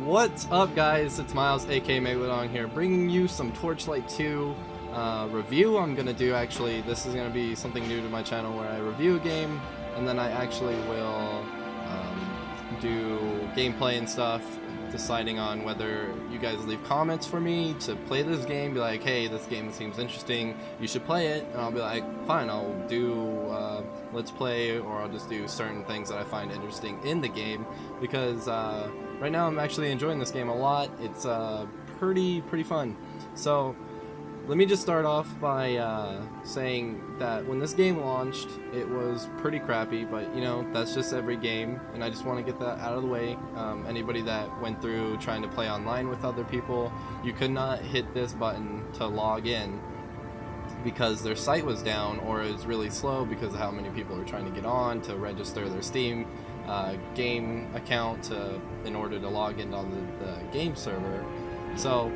What's up, guys? It's Miles, aka Megalodon here, bringing you some Torchlight 2 review. I'm gonna do actually. This is gonna be something new to my channel where I review a game and then I actually will do gameplay and stuff, deciding on whether you guys leave comments for me to play this game. Be like, hey, this game seems interesting, you should play it, and I'll be like, fine, I'll do let's play, or I'll just do certain things that I find interesting in the game, because right now I'm actually enjoying this game a lot. It's pretty fun. So let me just start off by saying that when this game launched, it was pretty crappy, but you know, that's just every game, and I just want to get that out of the way. Anybody that went through trying to play online with other people, you could not hit this button to log in because their site was down, or it was really slow because of how many people are trying to get on to register their Steam game account in order to log in on the game server. So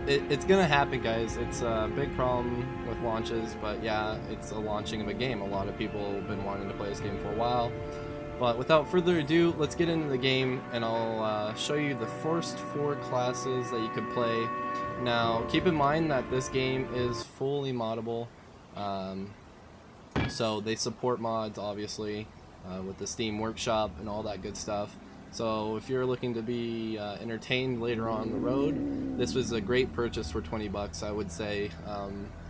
it's gonna happen, guys. It's a big problem with launches, but yeah, it's a launching of a game. A lot of people have been wanting to play this game for a while. But without further ado, let's get into the game, and I'll show you the first 4 classes that you could play. Now, keep in mind that this game is fully moddable, so they support mods, obviously, with the Steam Workshop and all that good stuff. So if you're looking to be entertained later on the road, this was a great purchase for 20 bucks, I would say.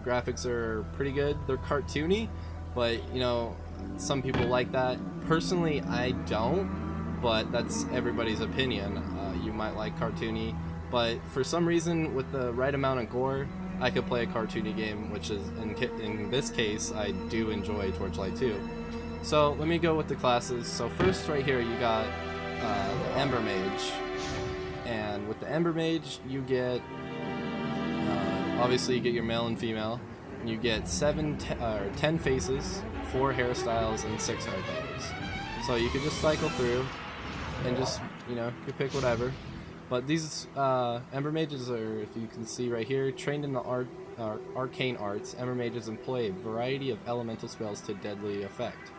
Graphics are pretty good. They're cartoony, but you know, some people like that. Personally, I don't, but that's everybody's opinion. You might like cartoony, but for some reason, with the right amount of gore, I could play a cartoony game, which is, in this case, I do enjoy Torchlight 2. So let me go with the classes. So first, right here, you got the Ember Mage, and with the Ember Mage you get obviously you get your male and female, and you get 10 faces, 4 hairstyles, and 6 hair colors. So you can just cycle through and just, you know, you can pick whatever. But these Ember Mages are, if you can see right here, trained in the arcane arts. Ember Mages employ a variety of elemental spells to deadly effect.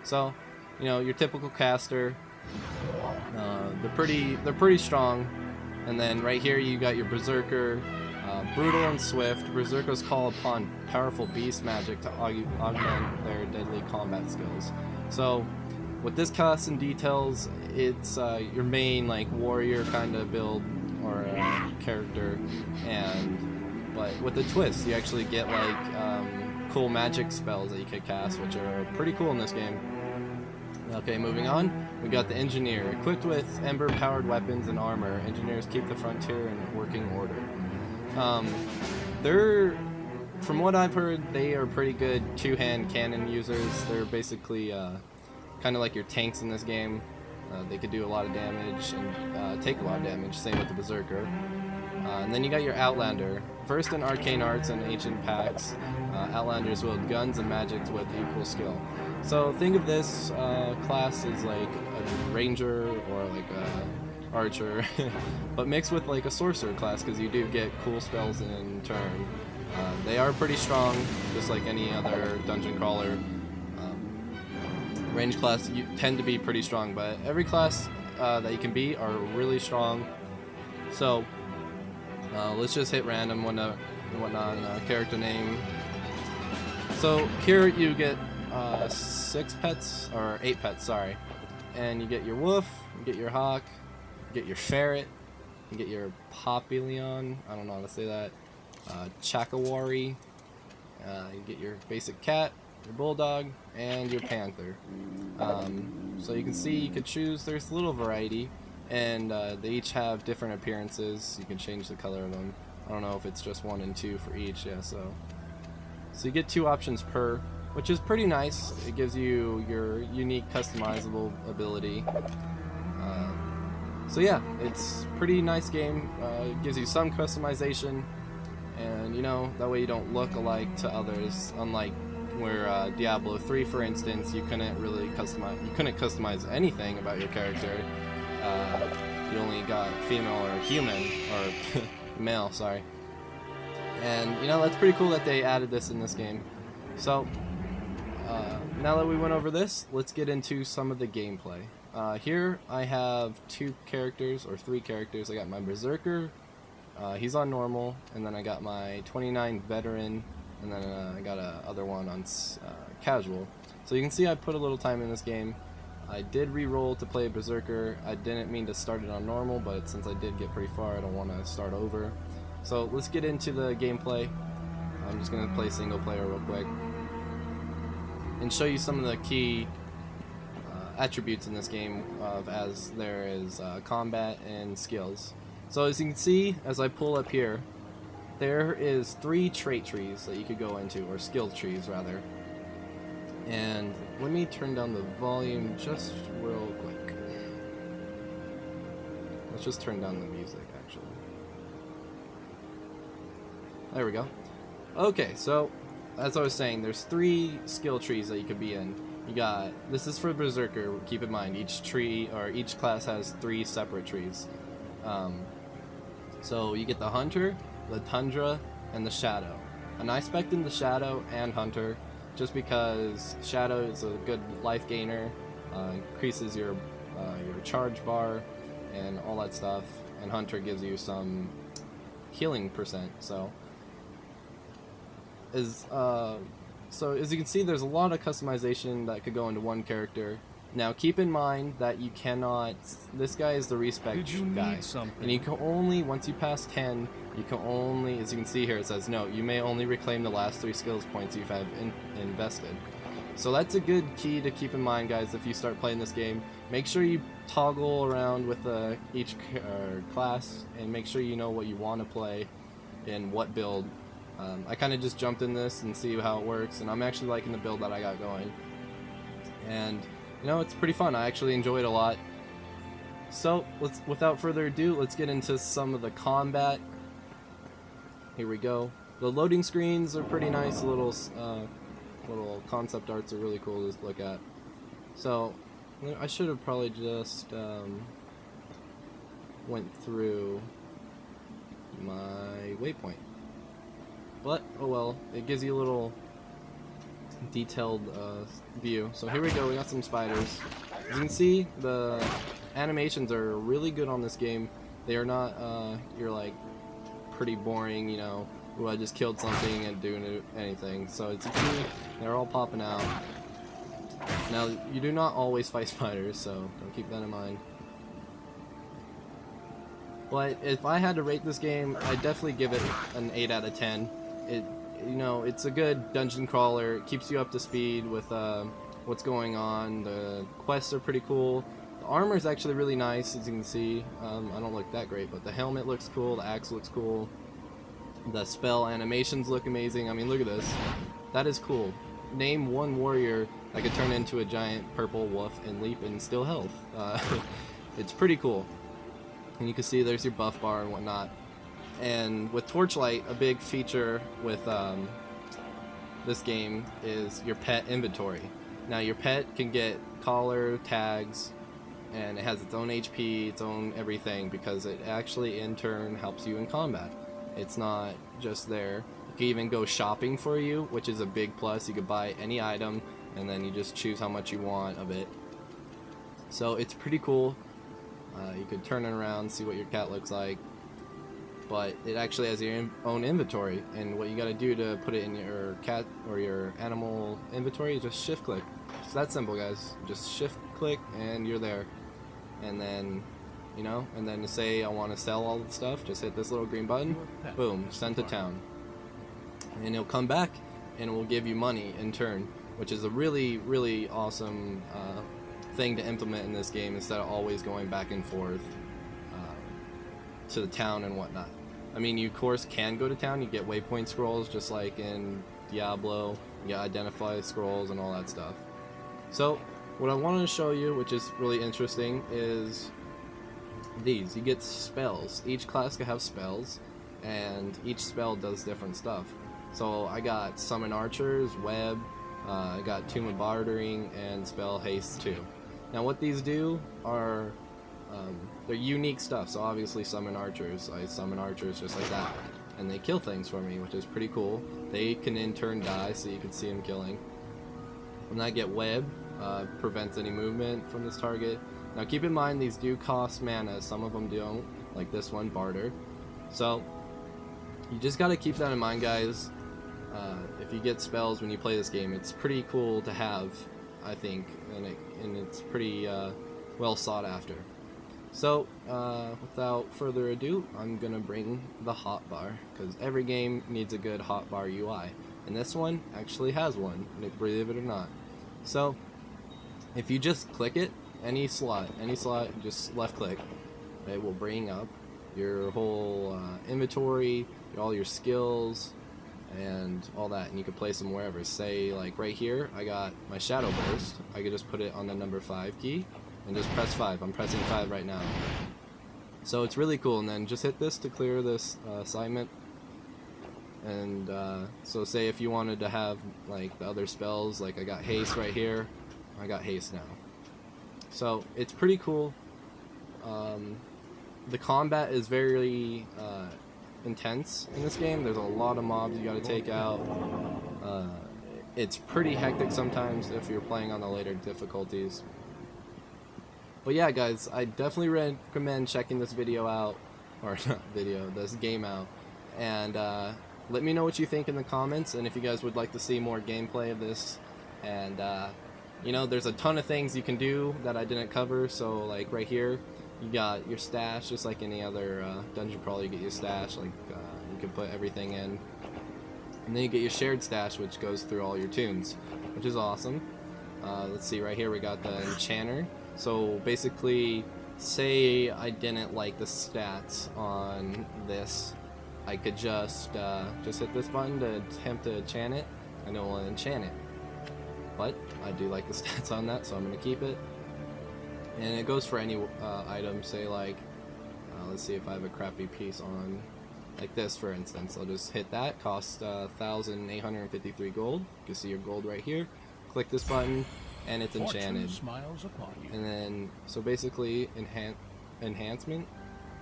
So, you know, your typical caster. They're pretty strong. And then right here you got your Berserker, brutal and swift. Berserkers call upon powerful beast magic to augment their deadly combat skills. So with this class and details, it's your main like warrior kind of build or character, but with a twist, you actually get like cool magic spells that you can cast, which are pretty cool in this game. Okay, moving on, we got the Engineer. Equipped with ember-powered weapons and armor, engineers keep the frontier in working order. From what I've heard, they are pretty good two-hand cannon users. They're basically kind of like your tanks in this game. They could do a lot of damage and take a lot of damage, same with the Berserker. And then you got your Outlander. Versed in arcane arts and ancient pacts, Outlanders wield guns and magics with equal skill. So think of this class as like a ranger or like a archer, but mixed with like a sorcerer class, because you do get cool spells in turn. They are pretty strong, just like any other dungeon crawler. Range class, you tend to be pretty strong, but every class that you can be are really strong. So let's just hit random whatnot character name. So here you get 6 pets, or 8 pets, sorry, and you get your wolf, you get your hawk, you get your ferret, you get your Papillon, I don't know how to say that, Chakawari, you get your basic cat, your bulldog, and your panther. So you can see you could choose, there's a little variety, and they each have different appearances. You can change the color of them. I don't know if it's just 1 and 2 for each, yeah, so you get 2 options per, which is pretty nice. It gives you your unique customizable ability. So yeah, it's a pretty nice game. It gives you some customization, and you know, that way you don't look alike to others, unlike where Diablo 3, for instance, you couldn't customize anything about your character. You only got female or human, or male, sorry. And you know, that's pretty cool that they added this in this game. So now that we went over this, let's get into some of the gameplay. Here I have 2 characters, or 3 characters. I got my Berserker, he's on normal, and then I got my 29 veteran, and then I got a other one on casual. So you can see I put a little time in this game. I did re-roll to play Berserker. I didn't mean to start it on normal, but since I did get pretty far, I don't want to start over. So let's get into the gameplay. I'm just going to play single player real quick and show you some of the key attributes in this game, as there is combat and skills. So as you can see, as I pull up here, there is 3 trait trees that you could go into, or skill trees rather. And let me turn down the volume just real quick. Let's just turn down the music actually. There we go. Okay, so as I was saying, there's 3 skill trees that you could be in. You got, this is for Berserker, keep in mind, each tree, or each class has 3 separate trees. So you get the Hunter, the Tundra, and the Shadow. And I spec'd in the Shadow and Hunter, just because Shadow is a good life gainer, increases your charge bar, and all that stuff, and Hunter gives you some healing %, so as you can see, there's a lot of customization that could go into one character. Now keep in mind that you cannot, this guy is the respec guy, and you can only, once you pass 10, you can only, as you can see here, it says no, you may only reclaim the last 3 skills points you have invested. So that's a good key to keep in mind, guys, if you start playing this game. Make sure you toggle around with each class, and make sure you know what you want to play and what build. I kind of just jumped in this and see how it works, and I'm actually liking the build that I got going. And you know, it's pretty fun. I actually enjoy it a lot. So without further ado, let's get into some of the combat. Here we go. The loading screens are pretty nice. Little concept arts are really cool to look at. So I should have probably just went through my waypoint. But, oh well, it gives you a little detailed view. So here we go, we got some spiders. As you can see, the animations are really good on this game. They are not, you're like, pretty boring, you know, ooh, I just killed something and doing anything. So as you can see, they're all popping out. Now, you do not always fight spiders, so don't keep that in mind. But if I had to rate this game, I'd definitely give it an 8 out of 10. You know, it's a good dungeon crawler. It keeps you up to speed with what's going on. The quests are pretty cool. The armor is actually really nice, as you can see. I don't look that great, but the helmet looks cool. The axe looks cool. The spell animations look amazing. I mean, look at this. That is cool. Name one warrior that could turn into a giant purple wolf and leap and steal health. It's pretty cool. And you can see there's your buff bar and whatnot. And with Torchlight, a big feature with this game is your pet inventory. Now your pet can get collar, tags, and it has its own HP, its own everything, because it actually in turn helps you in combat. It's not just there. You can even go shopping for you, which is a big plus. You could buy any item and then you just choose how much you want of it. So it's pretty cool. You could turn it around, see what your cat looks like. But it actually has your own inventory, and what you gotta do to put it in your cat or your animal inventory is just shift click. It's that simple, guys. Just shift click and you're there. And then, you know, and then to say I want to sell all the stuff, just hit this little green button, boom, send to town. And it'll come back and it will give you money in turn, which is a really, really awesome thing to implement in this game instead of always going back and forth to the town and whatnot. I mean, you of course can go to town, you get waypoint scrolls just like in Diablo, you get identify scrolls and all that stuff. So what I wanted to show you, which is really interesting, is these. You get spells. Each class can have spells, and each spell does different stuff. So I got Summon Archers, Web, I got Tomb of Bartering, and Spell Haste too. Now what these do are they're unique stuff. So obviously Summon Archers, I summon archers just like that, and they kill things for me, which is pretty cool. They can in turn die, so you can see them killing. When I get Web, prevents any movement from this target. Now keep in mind these do cost mana, some of them don't, like this one, Barter. So you just gotta keep that in mind, guys. If you get spells when you play this game, it's pretty cool to have, I think, and it's pretty well sought after. So without further ado, I'm gonna bring the hotbar, because every game needs a good hotbar UI, and this one actually has one, believe it or not. So if you just click it, any slot, just left click, it will bring up your whole inventory, all your skills, and all that, and you can place them wherever. Say like right here, I got my Shadow Burst. I could just put it on the number 5 key and just press 5. I'm pressing 5 right now. So it's really cool. And then just hit this to clear this assignment. And so say if you wanted to have like the other spells, like I got haste right here, I got haste now. So it's pretty cool. The combat is very intense in this game. There's a lot of mobs you gotta take out. It's pretty hectic sometimes if you're playing on the later difficulties. But yeah, guys, I definitely recommend checking this video out, or not video, this game out, and let me know what you think in the comments, and if you guys would like to see more gameplay of this. And you know, there's a ton of things you can do that I didn't cover. So like right here, you got your stash, just like any other dungeon crawler. You get your stash, like you can put everything in, and then you get your shared stash, which goes through all your tunes, which is awesome. Let's see, right here we got the enchanter. So basically, say I didn't like the stats on this, I could just hit this button to attempt to enchant it, and it will enchant it. But I do like the stats on that, so I'm going to keep it. And it goes for any item, say like, let's see if I have a crappy piece on, like this for instance. I'll just hit that, costs 1,853 gold. You can see your gold right here. Click this button, and it's enchanted. And then, so basically, enhancement,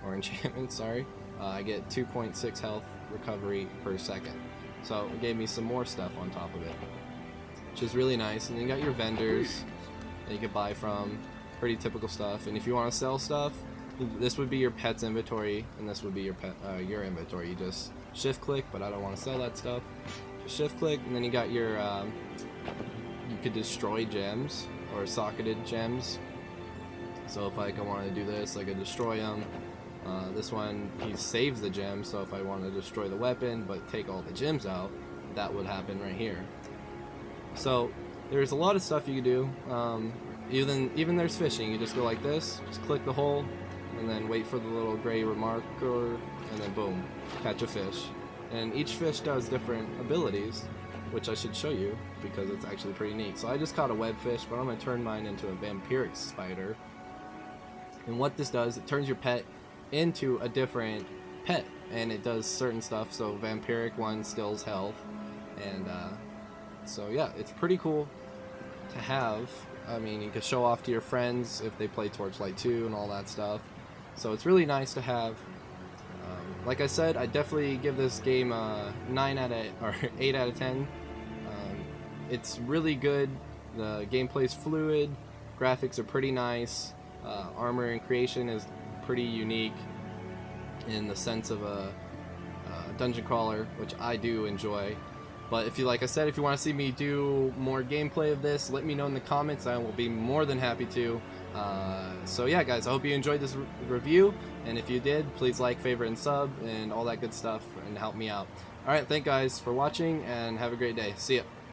or enchantment, sorry, I get 2.6 health recovery per second. So it gave me some more stuff on top of it, which is really nice. And then you got your vendors that you can buy from. Pretty typical stuff. And if you want to sell stuff, this would be your pet's inventory, and this would be your your inventory. You just shift click, but I don't want to sell that stuff. Just shift click, and then you got your you could destroy gems or socketed gems. So if I want to do this, I could destroy them. This one, he saves the gem, so if I want to destroy the weapon but take all the gems out, that would happen right here. So there's a lot of stuff you can do. Even there's fishing. You just go like this, just click the hole, and then wait for the little gray marker, and then boom, catch a fish. And each fish does different abilities, which I should show you because it's actually pretty neat. So I just caught a webfish, but I'm going to turn mine into a vampiric spider. And what this does, it turns your pet into a different pet, and it does certain stuff. So vampiric one stills health, and so yeah, it's pretty cool to have. I mean, you can show off to your friends if they play Torchlight 2 and all that stuff. So it's really nice to have. Like I said, I definitely give this game a 8 out of 10. It's really good. The gameplay's fluid. Graphics are pretty nice. Armor and creation is pretty unique in the sense of a dungeon crawler, which I do enjoy. But if you, like I said, if you want to see me do more gameplay of this, let me know in the comments. I will be more than happy to. So yeah, guys, I hope you enjoyed this review, and if you did, please like, favorite, and sub, and all that good stuff, and help me out. Alright, thank you guys for watching, and have a great day. See ya.